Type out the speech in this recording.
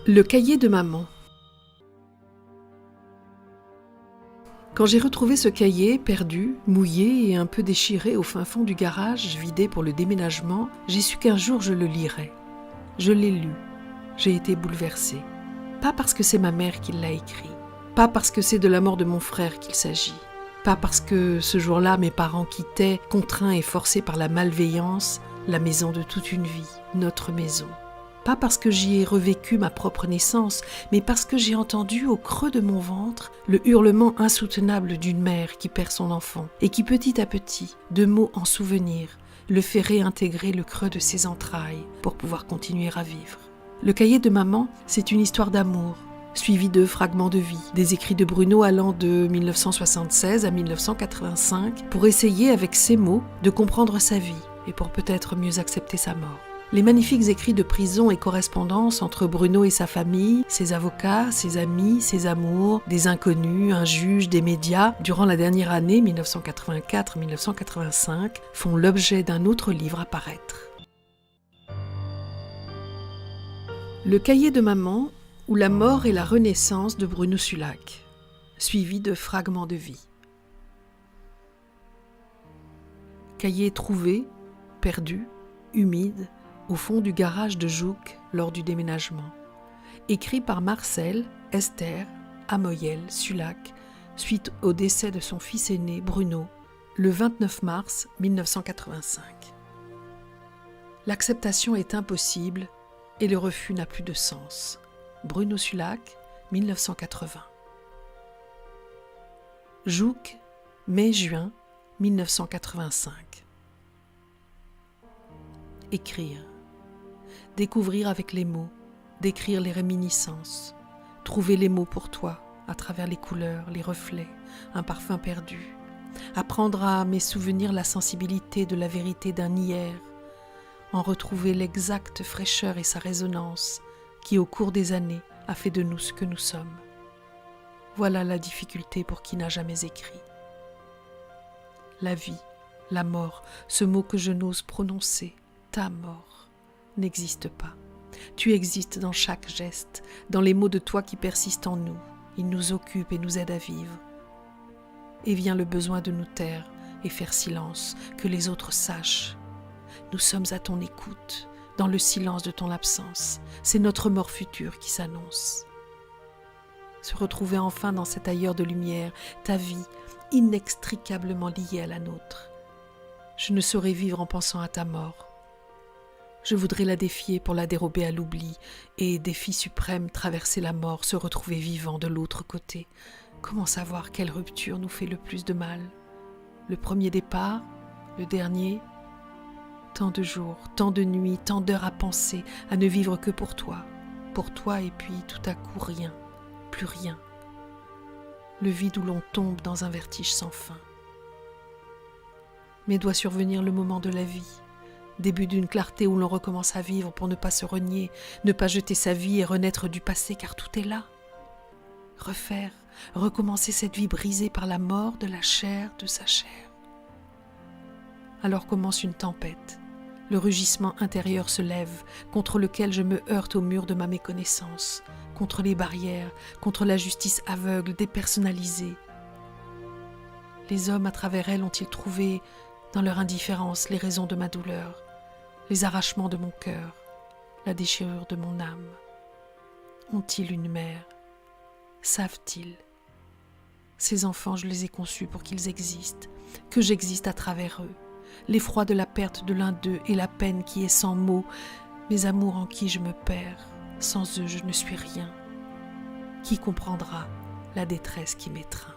Le cahier de maman. Quand j'ai retrouvé ce cahier, perdu, mouillé et un peu déchiré au fin fond du garage, vidé pour le déménagement, j'ai su qu'un jour je le lirais. Je l'ai lu. J'ai été bouleversée. Pas parce que c'est ma mère qui l'a écrit. Pas parce que c'est de la mort de mon frère qu'il s'agit. Pas parce que ce jour-là mes parents quittaient, contraints et forcés par la malveillance, la maison de toute une vie, notre maison. Pas parce que j'y ai revécu ma propre naissance, mais parce que j'ai entendu au creux de mon ventre le hurlement insoutenable d'une mère qui perd son enfant et qui petit à petit, de mot en souvenir, le fait réintégrer le creux de ses entrailles pour pouvoir continuer à vivre. Le cahier de maman, c'est une histoire d'amour, suivie de fragments de vie, des écrits de Bruno allant de 1976 à 1985 pour essayer avec ses mots de comprendre sa vie et pour peut-être mieux accepter sa mort. Les magnifiques écrits de prison et correspondances entre Bruno et sa famille, ses avocats, ses amis, ses amours, des inconnus, un juge, des médias, durant la dernière année 1984-1985, font l'objet d'un autre livre à paraître. Le cahier de maman ou la mort et la renaissance de Bruno Sulak, suivi de fragments de vie. Cahier trouvé, perdu, humide, au fond du garage de Jouques lors du déménagement. Écrit par Marcel, Esther, Amoyel, Sulak, suite au décès de son fils aîné, Bruno, le 29 mars 1985. L'acceptation est impossible et le refus n'a plus de sens. Bruno Sulak, 1980. Jouques, mai-juin 1985. Écrire. Découvrir avec les mots, décrire les réminiscences, trouver les mots pour toi, à travers les couleurs, les reflets, un parfum perdu, apprendre à mes souvenirs la sensibilité de la vérité d'un hier, en retrouver l'exacte fraîcheur et sa résonance qui, au cours des années, a fait de nous ce que nous sommes. Voilà la difficulté pour qui n'a jamais écrit. La vie, la mort, ce mot que je n'ose prononcer, ta mort, n'existe pas. Tu existes dans chaque geste, dans les mots de toi qui persistent en nous. Ils nous occupent et nous aident à vivre. Et vient le besoin de nous taire et faire silence, que les autres sachent. Nous sommes à ton écoute, dans le silence de ton absence. C'est notre mort future qui s'annonce. Se retrouver enfin dans cet ailleurs de lumière, ta vie inextricablement liée à la nôtre. Je ne saurais vivre en pensant à ta mort. Je voudrais la défier pour la dérober à l'oubli et, défi suprême, traverser la mort, se retrouver vivant de l'autre côté. Comment savoir quelle rupture nous fait le plus de mal? Le premier départ? Le dernier? Tant de jours, tant de nuits, tant d'heures à penser, à ne vivre que pour toi et puis tout à coup rien, plus rien. Le vide où l'on tombe dans un vertige sans fin. Mais doit survenir le moment de la vie, début d'une clarté où l'on recommence à vivre pour ne pas se renier, ne pas jeter sa vie et renaître du passé car tout est là. Refaire, recommencer cette vie brisée par la mort de la chair de sa chair. Alors commence une tempête. Le rugissement intérieur se lève, contre lequel je me heurte au mur de ma méconnaissance, contre les barrières, contre la justice aveugle, dépersonnalisée. Les hommes à travers elle ont-ils trouvé, dans leur indifférence, les raisons de ma douleur, les arrachements de mon cœur, la déchirure de mon âme? Ont-ils une mère? Savent-ils? Ces enfants, je les ai conçus pour qu'ils existent, que j'existe à travers eux. L'effroi de la perte de l'un d'eux et la peine qui est sans mots, mes amours en qui je me perds, sans eux je ne suis rien. Qui comprendra la détresse qui m'étreint?